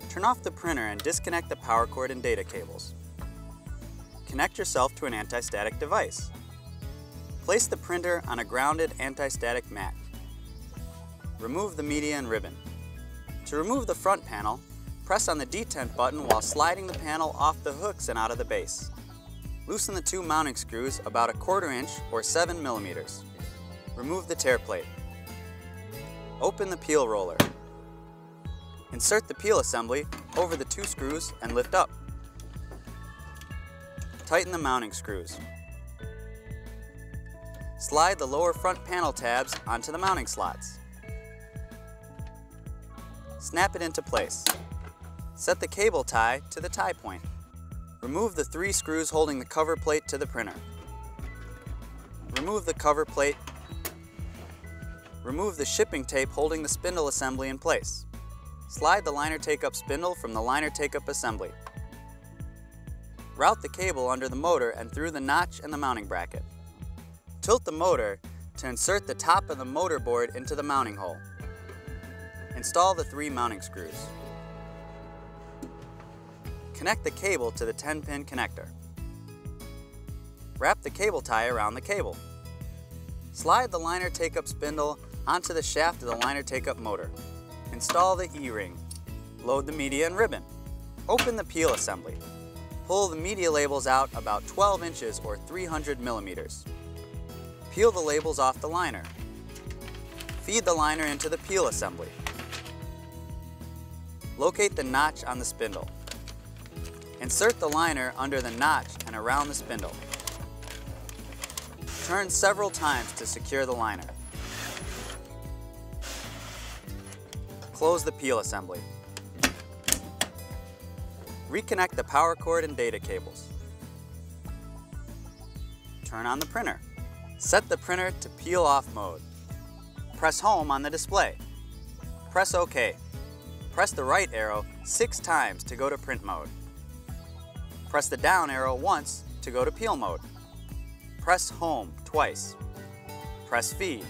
Turn off the printer and disconnect the power cord and data cables. Connect yourself to an anti-static device. Place the printer on a grounded anti-static mat. Remove the media and ribbon. To remove the front panel, press on the detent button while sliding the panel off the hooks and out of the base. Loosen the two mounting screws about 1/4 inch or 7 millimeters. Remove the tear plate. Open the peel roller. Insert the peel assembly over the 2 screws and lift up. Tighten the mounting screws. Slide the lower front panel tabs onto the mounting slots. Snap it into place. Set the cable tie to the tie point. Remove the 3 screws holding the cover plate to the printer. Remove the cover plate. Remove the shipping tape holding the spindle assembly in place. Slide the liner take-up spindle from the liner take-up assembly. Route the cable under the motor and through the notch and the mounting bracket. Tilt the motor to insert the top of the motor board into the mounting hole. Install the 3 mounting screws. Connect the cable to the 10-pin connector. Wrap the cable tie around the cable. Slide the liner take-up spindle onto the shaft of the liner take-up motor. Install the E-ring. Load the media and ribbon. Open the peel assembly. Pull the media labels out about 12 inches or 300 millimeters. Peel the labels off the liner. Feed the liner into the peel assembly. Locate the notch on the spindle. Insert the liner under the notch and around the spindle. Turn several times to secure the liner. Close the peel assembly. Reconnect the power cord and data cables. Turn on the printer. Set the printer to peel off mode. Press home on the display. Press OK. Press the right arrow 6 times to go to print mode. Press the down arrow once to go to peel mode. Press home twice. Press feed.